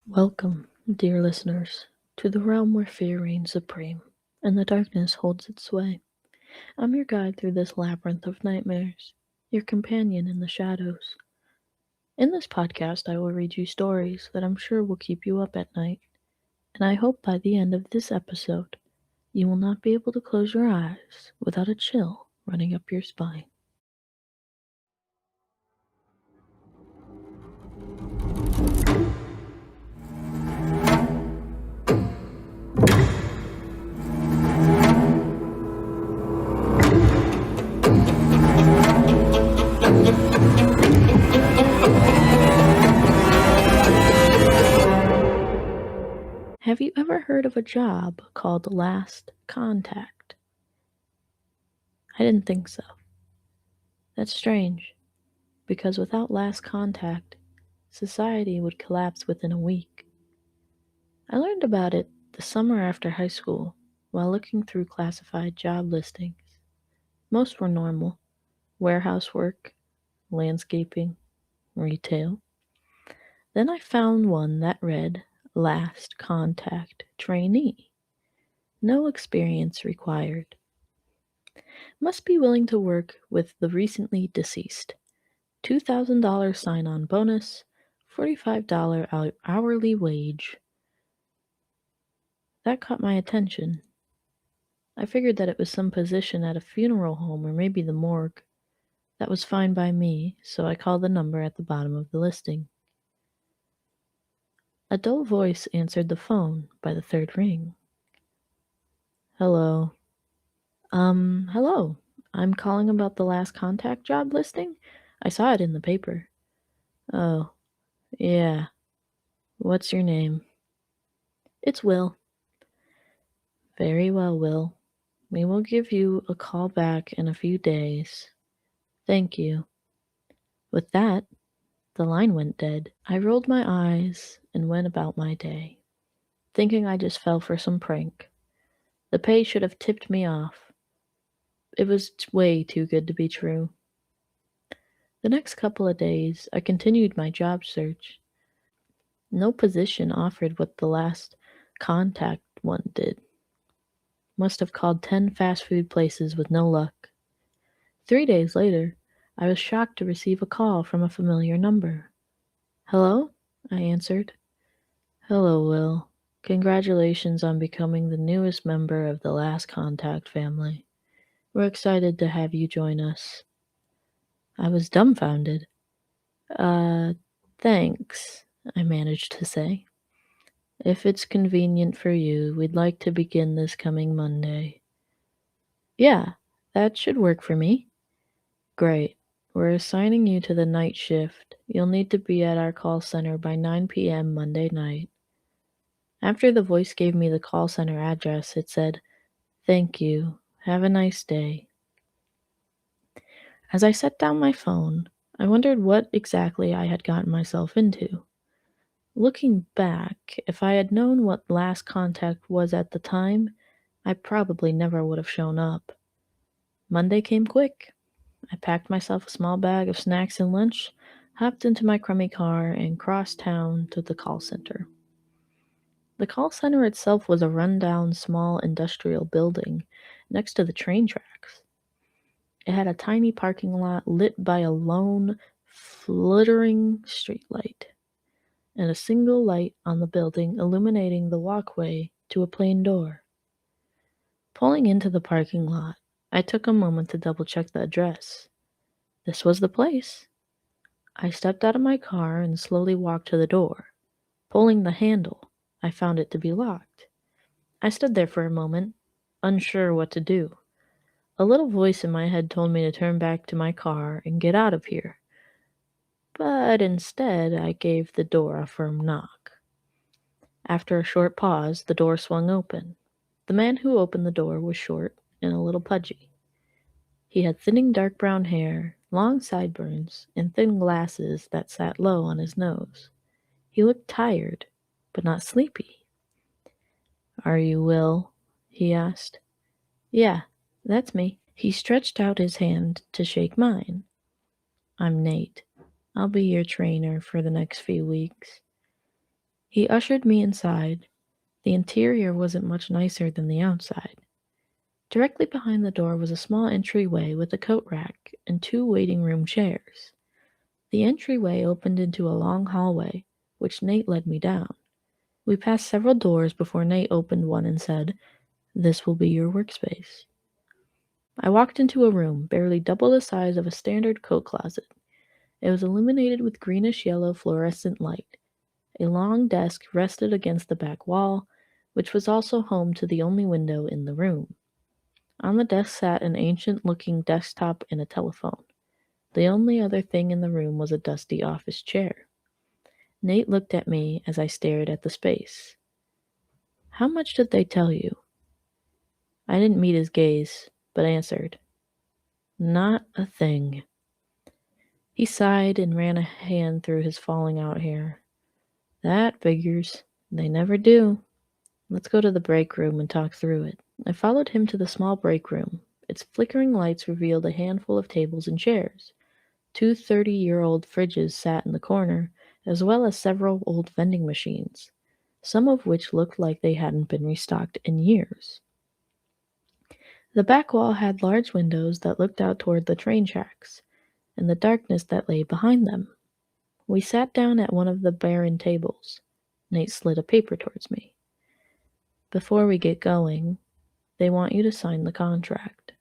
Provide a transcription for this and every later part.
Welcome, dear listeners, to the realm where fear reigns supreme and the darkness holds its sway. I'm your guide through this labyrinth of nightmares, your companion in the shadows. In this podcast, I will read you stories that I'm sure will keep you up at night, and I hope by the end of this episode, you will not be able to close your eyes without a chill running up your spine. Have you ever heard of a job called Last Contact? I didn't think so. That's strange, because without last contact, society would collapse within a week. I learned about it the summer after high school while looking through classified job listings. Most were normal: warehouse work, landscaping, retail. Then I found one that read Last Contact Trainee. No experience required. Must be willing to work with the recently deceased. $2,000 sign on bonus, $45 hourly wage. That caught my attention. I figured that it was some position at a funeral home or maybe the morgue. That was fine by me, so I called the number at the bottom of the listing. A dull voice answered the phone by the third ring. Hello. Hello. I'm calling about the last contact job listing. I saw it in the paper. Oh, yeah. What's your name? It's Will. Very well, Will. We will give you a call back in a few days. Thank you. With that, the line went dead. I rolled my eyes and went about my day, thinking I just fell for some prank. The pay should have tipped me off. It was way too good to be true. The next couple of days, I continued my job search. No position offered what the last contact one did. Must have called 10 fast food places with no luck. 3 days later, I was shocked to receive a call from a familiar number. Hello? I answered. Hello, Will. Congratulations on becoming the newest member of the Last Contact family. We're excited to have you join us. I was dumbfounded. Uh, thanks, I managed to say. If it's convenient for you, we'd like to begin this coming Monday. Yeah, that should work for me. Great. We're assigning you to the night shift. You'll need to be at our call center by 9 p.m. Monday night. After the voice gave me the call center address, it said, Thank you. Have a nice day. As I set down my phone, I wondered what exactly I had gotten myself into. Looking back, if I had known what last contact was at the time, I probably never would have shown up. Monday came quick. I packed myself a small bag of snacks and lunch, hopped into my crummy car, and crossed town to the call center. The call center itself was a rundown small industrial building next to the train tracks. It had a tiny parking lot lit by a lone, flickering streetlight, and a single light on the building illuminating the walkway to a plain door. Pulling into the parking lot, I took a moment to double check the address. This was the place. I stepped out of my car and slowly walked to the door. Pulling the handle, I found it to be locked. I stood there for a moment, unsure what to do. A little voice in my head told me to turn back to my car and get out of here. But instead, I gave the door a firm knock. After a short pause, the door swung open. The man who opened the door was short and a little pudgy. He had thinning dark brown hair, long sideburns, and thin glasses that sat low on his nose. He looked tired, but not sleepy. Are you Will? He asked. Yeah, that's me. He stretched out his hand to shake mine. I'm Nate. I'll be your trainer for the next few weeks. He ushered me inside. The interior wasn't much nicer than the outside. Directly behind the door was a small entryway with a coat rack and two waiting room chairs. The entryway opened into a long hallway, which Nate led me down. We passed several doors before Nate opened one and said, "This will be your workspace." I walked into a room barely double the size of a standard coat closet. It was illuminated with greenish yellow fluorescent light. A long desk rested against the back wall, which was also home to the only window in the room. On the desk sat an ancient looking desktop and a telephone. The only other thing in the room was a dusty office chair. Nate looked at me as I stared at the space. "How much did they tell you?" I didn't meet his gaze, but answered, "Not a thing." He sighed and ran a hand through his falling out hair. "That figures. They never do. Let's go to the break room and talk through it." I followed him to the small break room. Its flickering lights revealed a handful of tables and chairs. Two 30-year-old fridges sat in the corner, as well as several old vending machines, some of which looked like they hadn't been restocked in years. The back wall had large windows that looked out toward the train tracks and the darkness that lay behind them. We sat down at one of the barren tables. Nate slid a paper towards me. "Before we get going, they want you to sign the contract."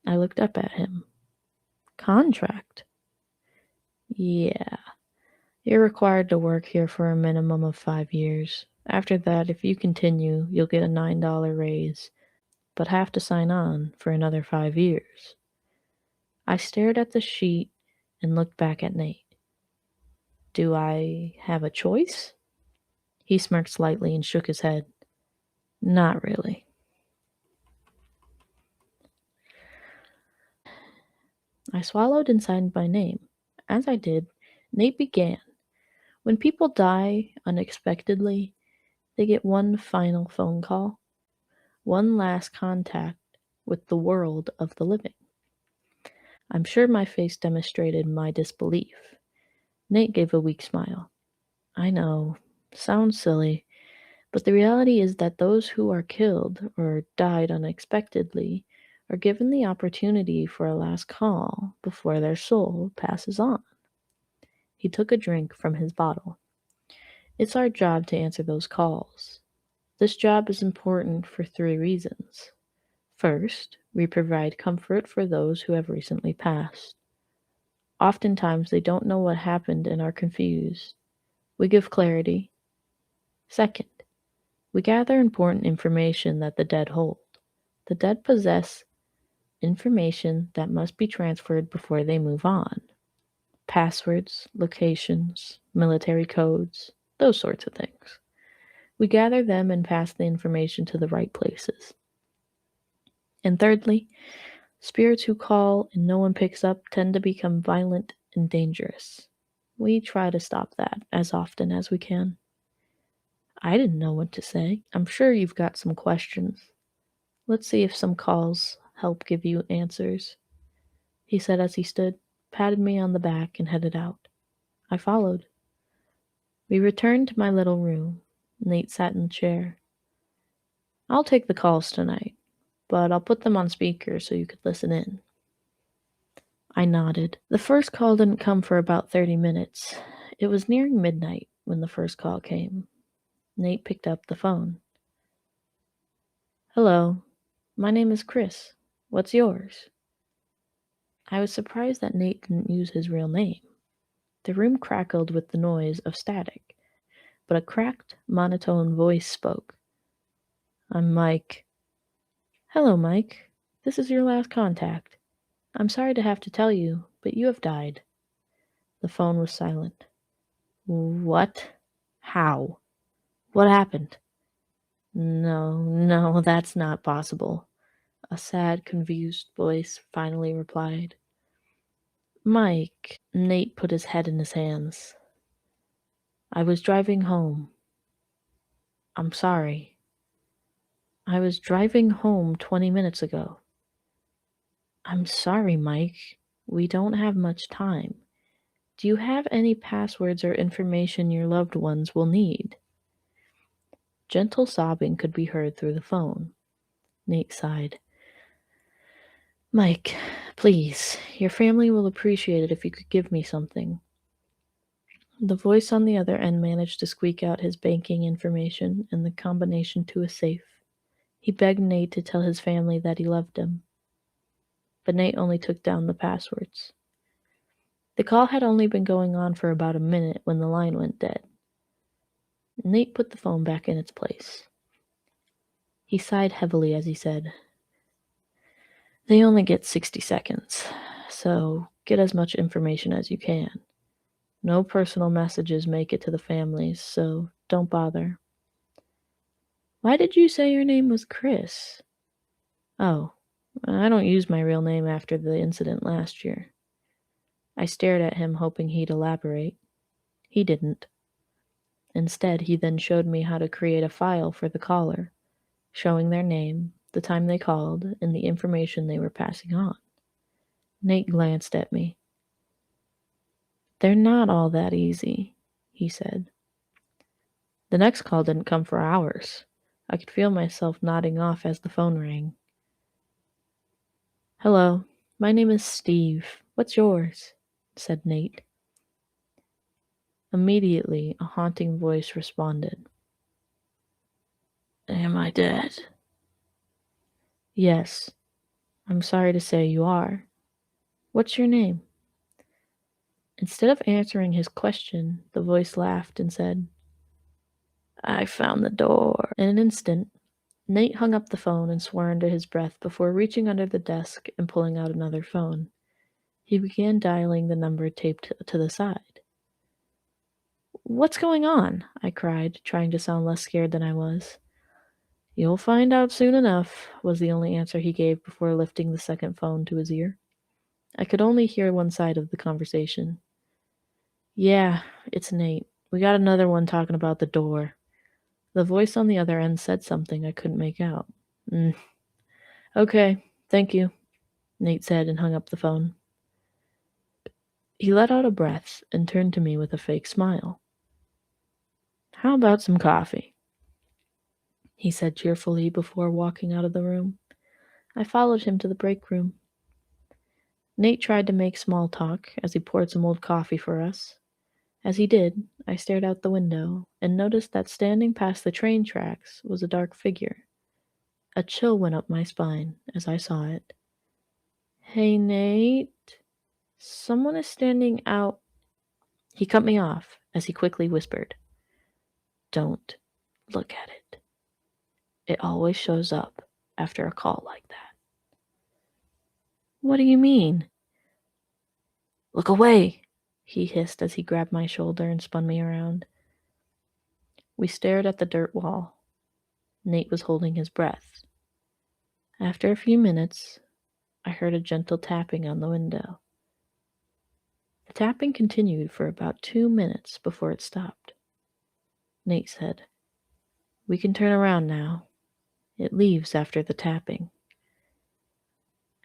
I looked up at him. "Contract?" "Yeah. You're required to work here for a minimum of 5 years. After that, if you continue, you'll get a $9 raise, but have to sign on for another 5 years." I stared at the sheet and looked back at Nate. "Do I have a choice?" He smirked slightly and shook his head. "Not really." I swallowed and signed my name. As I did, Nate began. "When people die unexpectedly, they get one final phone call, one last contact with the world of the living." I'm sure my face demonstrated my disbelief. Nate gave a weak smile. "I know, sounds silly, but the reality is that those who are killed or died unexpectedly are given the opportunity for a last call before their soul passes on." He took a drink from his bottle. "It's our job to answer those calls. This job is important for 3 reasons. First, we provide comfort for those who have recently passed. Oftentimes, they don't know what happened and are confused. We give clarity. Second, we gather important information that the dead hold. The dead possess information that must be transferred before they move on. Passwords, locations, military codes, those sorts of things. We gather them and pass the information to the right places. And thirdly, spirits who call and no one picks up tend to become violent and dangerous. We try to stop that as often as we can." I didn't know what to say. "I'm sure you've got some questions. Let's see if some calls help give you answers," he said as he stood, patted me on the back, and headed out. I followed. We returned to my little room. Nate sat in the chair. "I'll take the calls tonight, but I'll put them on speaker so you could listen in." I nodded. The first call didn't come for about 30 minutes. It was nearing midnight when the first call came. Nate picked up the phone. "Hello, my name is Chris. What's yours?" I was surprised that Nate didn't use his real name. The room crackled with the noise of static, but a cracked, monotone voice spoke. "I'm Mike." "Hello, Mike. This is your last contact. I'm sorry to have to tell you, but you have died." The phone was silent. "What? How? What happened?" "No, no, that's not possible," a sad, confused voice finally replied. "Mike," Nate put his head in his hands. "I was driving home. I'm sorry. I was driving home 20 minutes ago." "I'm sorry, Mike. We don't have much time. Do you have any passwords or information your loved ones will need? Gentle sobbing could be heard through the phone. Nate sighed. Mike, please, your family will appreciate it if you could give me something. The voice on the other end managed to squeak out his banking information and the combination to a safe. He begged Nate to tell his family that he loved him, but Nate only took down the passwords. The call had only been going on for about a minute when the line went dead. Nate put the phone back in its place. He sighed heavily as he said, They only get 60 seconds, so get as much information as you can. No personal messages make it to the families, so don't bother. Why did you say your name was Chris? Oh, I don't use my real name after the incident last year. I stared at him, hoping he'd elaborate. He didn't. Instead, he then showed me how to create a file for the caller, showing their name, the time they called, and the information they were passing on. Nate glanced at me. They're not all that easy, he said. The next call didn't come for hours. I could feel myself nodding off as the phone rang. Hello, my name is Steve. What's yours? Said Nate. Immediately, a haunting voice responded. Am I dead? Yes, I'm sorry to say you are. What's your name? Instead of answering his question, the voice laughed and said, I found the door. In an instant, Nate hung up the phone and swore under his breath before reaching under the desk and pulling out another phone. He began dialing the number taped to the side. What's going on? I cried, trying to sound less scared than I was. You'll find out soon enough, was the only answer he gave before lifting the second phone to his ear. I could only hear one side of the conversation. Yeah, it's Nate. We got another one talking about the door. The voice on the other end said something I couldn't make out. Okay, thank you, Nate said and hung up the phone. He let out a breath and turned to me with a fake smile. How about some coffee? He said cheerfully before walking out of the room. I followed him to the break room. Nate tried to make small talk as he poured some old coffee for us. As he did, I stared out the window and noticed that standing past the train tracks was a dark figure. A chill went up my spine as I saw it. Hey, Nate. Someone is standing out. He cut me off as he quickly whispered, Don't look at it. It always shows up after a call like that. What do you mean? Look away, he hissed as he grabbed my shoulder and spun me around. We stared at the dirt wall. Nate was holding his breath. After a few minutes, I heard a gentle tapping on the window. The tapping continued for about 2 minutes before it stopped. Nate said, We can turn around now. It leaves after the tapping.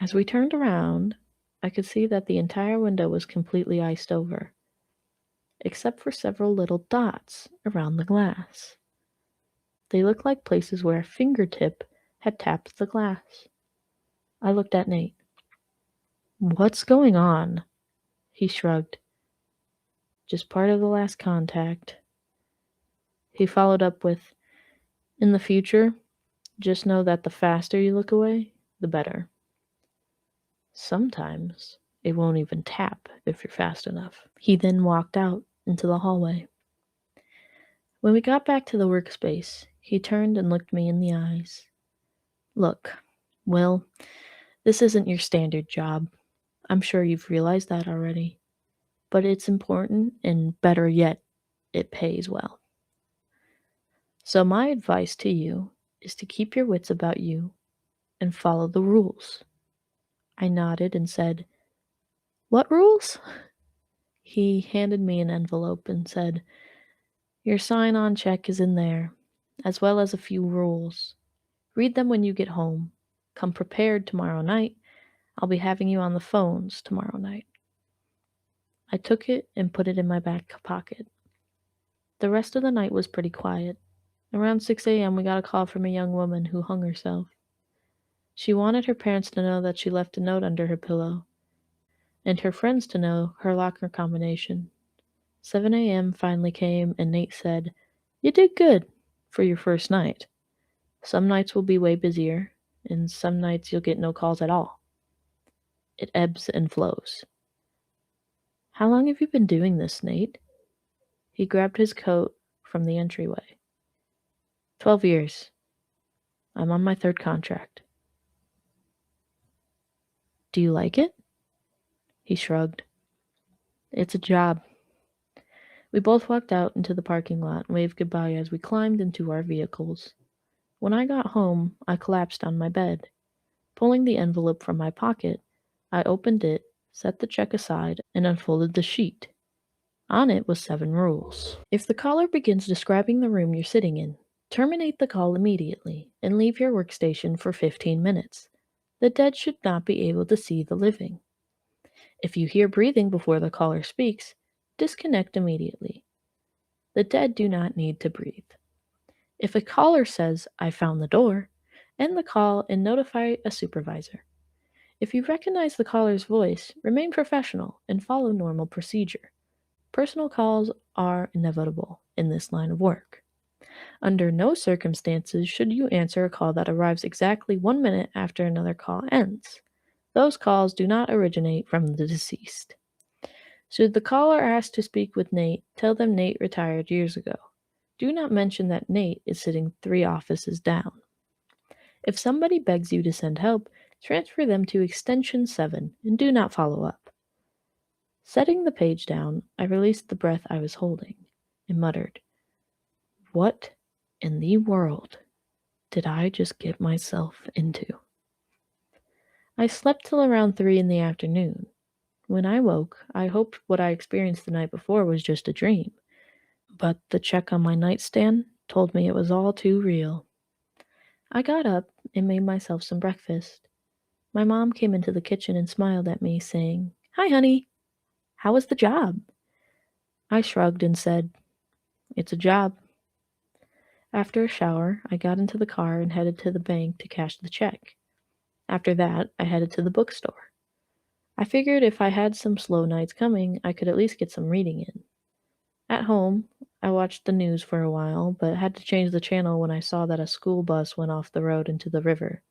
As we turned around, I could see that the entire window was completely iced over, except for several little dots around the glass. They looked like places where a fingertip had tapped the glass. I looked at Nate. What's going on? He shrugged. Just part of the last contact. He followed up with, In the future, just know that the faster you look away, the better. Sometimes it won't even tap if you're fast enough. He then walked out into the hallway. When we got back to the workspace, he turned and looked me in the eyes. Look, Will, this isn't your standard job. I'm sure you've realized that already. But it's important, and better yet, it pays well. So my advice to you is to keep your wits about you and follow the rules. I nodded and said, What rules? He handed me an envelope and said, Your sign-on check is in there, as well as a few rules. Read them when you get home. Come prepared tomorrow night. I'll be having you on the phones tomorrow night. I took it and put it in my back pocket. The rest of the night was pretty quiet. Around 6 a.m., we got a call from a young woman who hung herself. She wanted her parents to know that she left a note under her pillow, and her friends to know her locker combination. 7 a.m. finally came, and Nate said, "You did good for your first night. Some nights will be way busier, and some nights you'll get no calls at all. It ebbs and flows." "How long have you been doing this, Nate?" He grabbed his coat from the entryway. 12 years. I'm on my third contract." "Do you like it?" He shrugged. "It's a job." We both walked out into the parking lot and waved goodbye as we climbed into our vehicles. When I got home, I collapsed on my bed. Pulling the envelope from my pocket, I opened it, set the check aside, and unfolded the sheet. On it was 7 rules. If the caller begins describing the room you're sitting in, terminate the call immediately and leave your workstation for 15 minutes. The dead should not be able to see the living. If you hear breathing before the caller speaks, disconnect immediately. The dead do not need to breathe. If a caller says, "I found the door," end the call and notify a supervisor. If you recognize the caller's voice, remain professional and follow normal procedure. Personal calls are inevitable in this line of work. Under no circumstances should you answer a call that arrives exactly 1 minute after another call ends. Those calls do not originate from the deceased. Should the caller ask to speak with Nate, tell them Nate retired years ago. Do not mention that Nate is sitting 3 offices down. If somebody begs you to send help, transfer them to extension 7 and do not follow up. Setting the page down, I released the breath I was holding and muttered, "What in the world did I just get myself into?" I slept till around 3 in the afternoon. When I woke, I hoped what I experienced the night before was just a dream, but the check on my nightstand told me it was all too real. I got up and made myself some breakfast. My mom came into the kitchen and smiled at me, saying, "Hi, honey. How was the job?" I shrugged and said, "It's a job." After a shower, I got into the car and headed to the bank to cash the check. After that, I headed to the bookstore. I figured if I had some slow nights coming, I could at least get some reading in. At home, I watched the news for a while, but had to change the channel when I saw that a school bus went off the road into the river.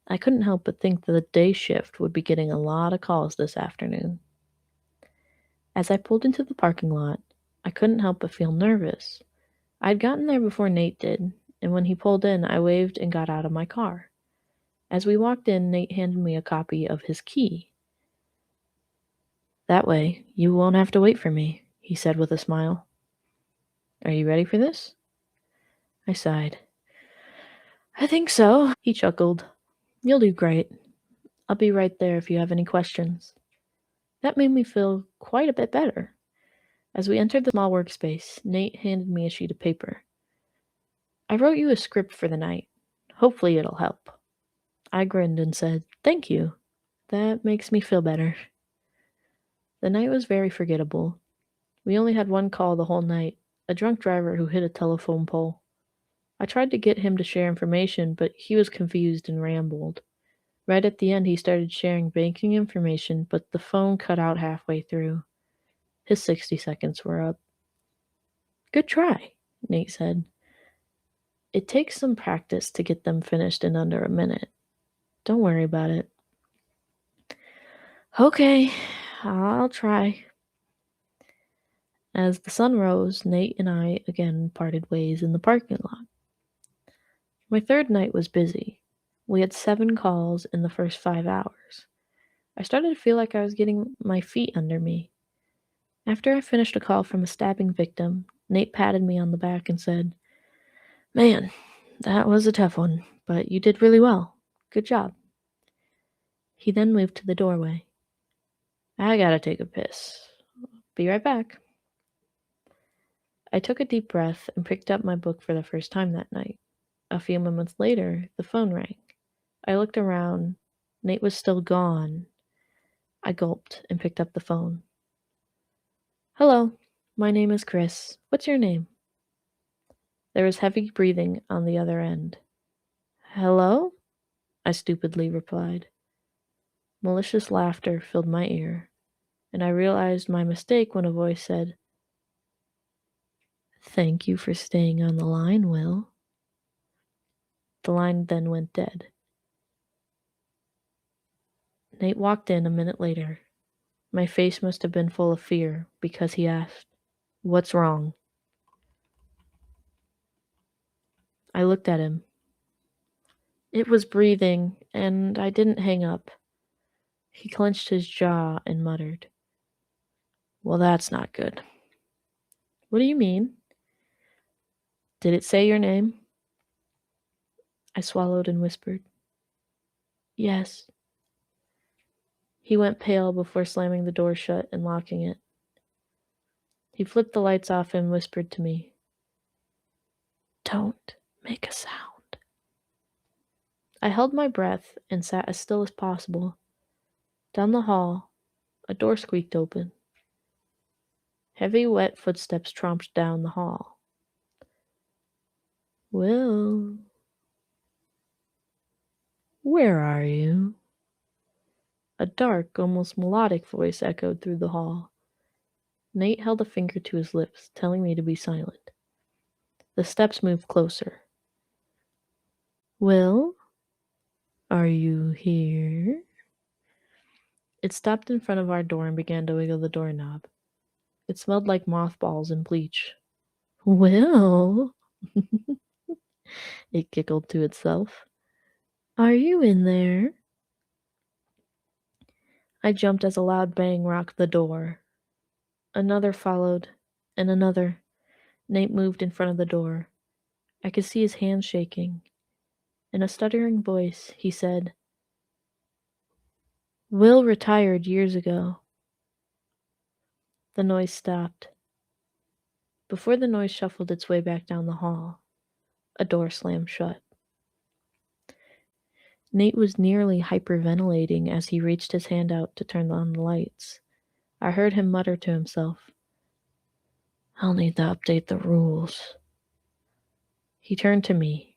I couldn't help but think that the day shift would be getting a lot of calls this afternoon. As I pulled into the parking lot, I couldn't help but feel nervous. I'd gotten there before Nate did, and when he pulled in, I waved and got out of my car. As we walked in, Nate handed me a copy of his key. "That way, you won't have to wait for me," he said with a smile. "Are you ready for this?" I sighed. "I think so." He chuckled. "You'll do great. I'll be right there if you have any questions." That made me feel quite a bit better. As we entered the small workspace, Nate handed me a sheet of paper. "I wrote you a script for the night. Hopefully it'll help." I grinned and said, "Thank you. That makes me feel better." The night was very forgettable. We only had one call the whole night, a drunk driver who hit a telephone pole. I tried to get him to share information, but he was confused and rambled. Right at the end, he started sharing banking information, but the phone cut out halfway through. His 60 seconds were up. "Good try," Nate said. "It takes some practice to get them finished in under a minute. Don't worry about it." "Okay, I'll try." As the sun rose, Nate and I again parted ways in the parking lot. My third night was busy. We had 7 calls in the first 5 hours. I started to feel like I was getting my feet under me. After I finished a call from a stabbing victim, Nate patted me on the back and said, "Man, that was a tough one, but you did really well. Good job." He then moved to the doorway. "I gotta take a piss. Be right back." I took a deep breath and picked up my book for the first time that night. A few moments later, the phone rang. I looked around. Nate was still gone. I gulped and picked up the phone. Hello, my name is Chris. What's your name? There was heavy breathing on the other end. Hello? I stupidly replied. Malicious laughter filled my ear, and I realized my mistake when a voice said, Thank you for staying on the line, Will. The line then went dead. Nate walked in a minute later. My face must have been full of fear because he asked, What's wrong? I looked at him. It was breathing, and I didn't hang up. He clenched his jaw and muttered, Well, that's not good. What do you mean? Did it say your name? I swallowed and whispered, Yes. He went pale before slamming the door shut and locking it. He flipped the lights off and whispered to me, Don't make a sound. I held my breath and sat as still as possible. Down the hall, a door squeaked open. Heavy, wet footsteps tromped down the hall. Will, where are you? A dark, almost melodic voice echoed through the hall. Nate held a finger to his lips, telling me to be silent. The steps moved closer. Will, are you here? It stopped in front of our door and began to wiggle the doorknob. It smelled like mothballs and bleach. Will, it giggled to itself. Are you in there? I jumped as a loud bang rocked the door. Another followed, and another. Nate moved in front of the door. I could see his hands shaking. In a stuttering voice, he said, Will retired years ago. The noise stopped. Before the noise shuffled its way back down the hall, a door slammed shut. Nate was nearly hyperventilating as he reached his hand out to turn on the lights. I heard him mutter to himself, I'll need to update the rules. He turned to me.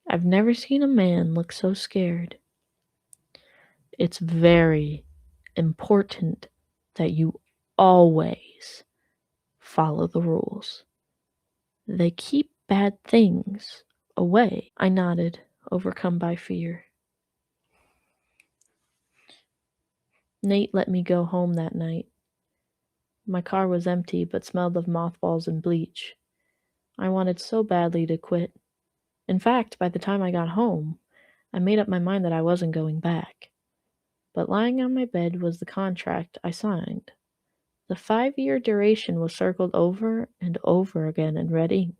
I've never seen a man look so scared. It's very important that you always follow the rules. They keep bad things away. I nodded, overcome by fear. Nate let me go home that night. My car was empty but smelled of mothballs and bleach. I wanted so badly to quit. In fact, by the time I got home, I made up my mind that I wasn't going back. But lying on my bed was the contract I signed. The 5-year duration was circled over and over again in red ink.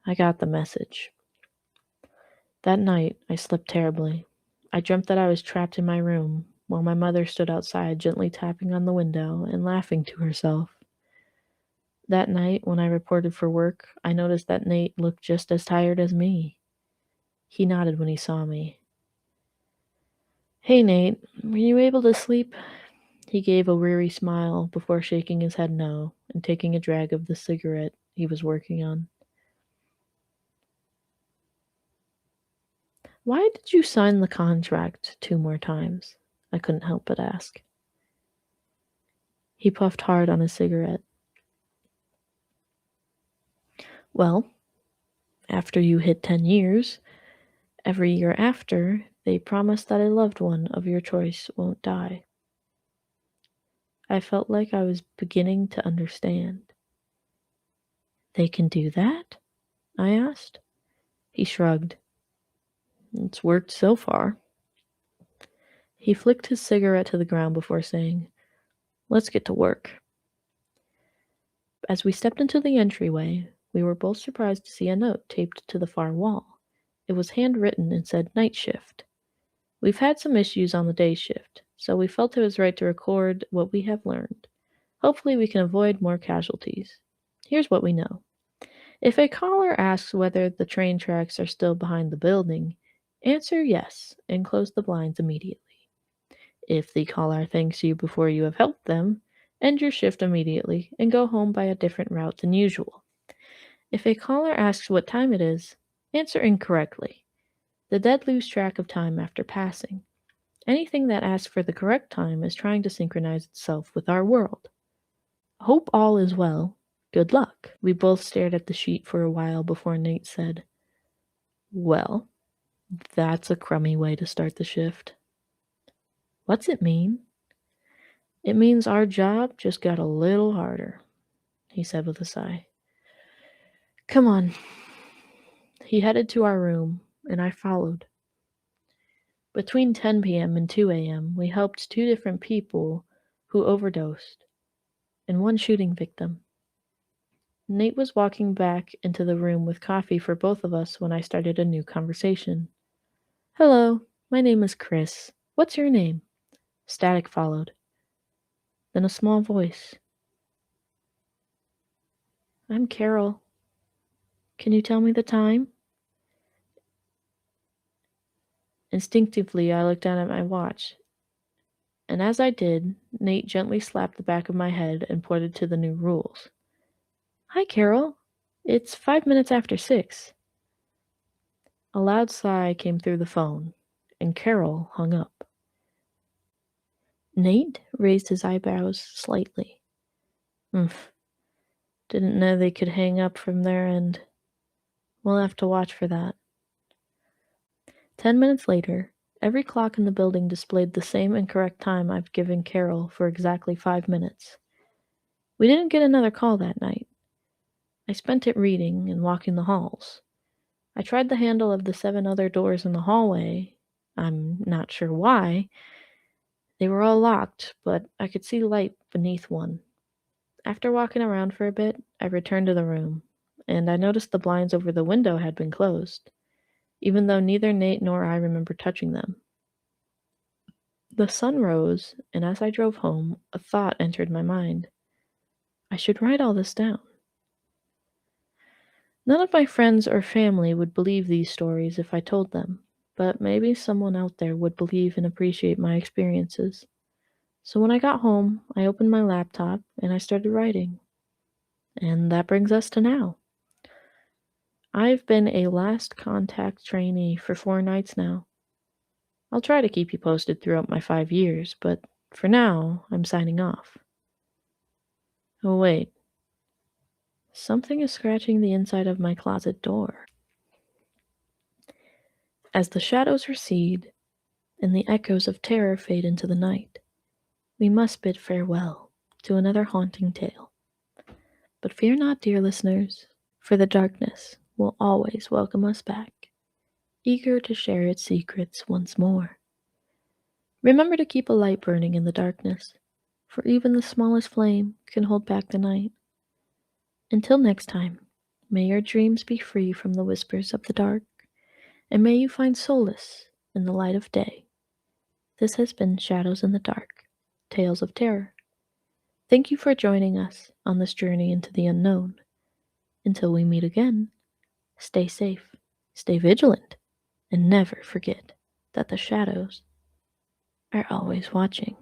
I got the message. That night, I slept terribly. I dreamt that I was trapped in my room, while my mother stood outside gently tapping on the window and laughing to herself. That night, when I reported for work, I noticed that Nate looked just as tired as me. He nodded when he saw me. Hey, Nate, were you able to sleep? He gave a weary smile before shaking his head no and taking a drag of the cigarette he was working on. Why did you sign the contract 2 more times? I couldn't help but ask. He puffed hard on his cigarette. Well, after you hit 10 years, every year after, they promise that a loved one of your choice won't die. I felt like I was beginning to understand. They can do that? I asked. He shrugged. It's worked so far. He flicked his cigarette to the ground before saying, Let's get to work. As we stepped into the entryway, we were both surprised to see a note taped to the far wall. It was handwritten and said night shift. We've had some issues on the day shift, so we felt it was right to record what we have learned. Hopefully we can avoid more casualties. Here's what we know. If a caller asks whether the train tracks are still behind the building, answer yes and close the blinds immediately. If the caller thanks you before you have helped them, end your shift immediately and go home by a different route than usual. If a caller asks what time it is, answer incorrectly. The dead lose track of time after passing. Anything that asks for the correct time is trying to synchronize itself with our world. Hope all is well. Good luck. We both stared at the sheet for a while before Nate said, "Well, that's a crummy way to start the shift." "What's it mean?" "It means our job just got a little harder," he said with a sigh. "Come on." He headed to our room, and I followed. Between 10 p.m. and 2 a.m., we helped two different people who overdosed and one shooting victim. Nate was walking back into the room with coffee for both of us when I started a new conversation. "Hello, my name is Chris. What's your name?" Static followed. Then a small voice. "I'm Carol. Can you tell me the time?" Instinctively, I looked down at my watch, and as I did, Nate gently slapped the back of my head and pointed to the new rules. "Hi, Carol. It's 5 minutes after 6. A loud sigh came through the phone, and Carol hung up. Nate raised his eyebrows slightly. "Umph. Didn't know they could hang up from their end. We'll have to watch for that." 10 minutes later, every clock in the building displayed the same incorrect time I've given Carol for exactly 5 minutes. We didn't get another call that night. I spent it reading and walking the halls. I tried the handle of the 7 other doors in the hallway. I'm not sure why. They were all locked, but I could see light beneath one. After walking around for a bit, I returned to the room, and I noticed the blinds over the window had been closed, even though neither Nate nor I remember touching them. The sun rose, and as I drove home, a thought entered my mind. I should write all this down. None of my friends or family would believe these stories if I told them, but maybe someone out there would believe and appreciate my experiences. So when I got home, I opened my laptop and I started writing. And that brings us to now. I've been a last contact trainee for 4 nights now. I'll try to keep you posted throughout my 5 years, but for now, I'm signing off. Oh, wait. Something is scratching the inside of my closet door. As the shadows recede and the echoes of terror fade into the night, we must bid farewell to another haunting tale. But fear not, dear listeners, for the darkness will always welcome us back, eager to share its secrets once more. Remember to keep a light burning in the darkness, for even the smallest flame can hold back the night. Until next time, may your dreams be free from the whispers of the dark, and may you find solace in the light of day. This has been Shadows in the Dark, Tales of Terror. Thank you for joining us on this journey into the unknown. Until we meet again, stay safe, stay vigilant, and never forget that the shadows are always watching.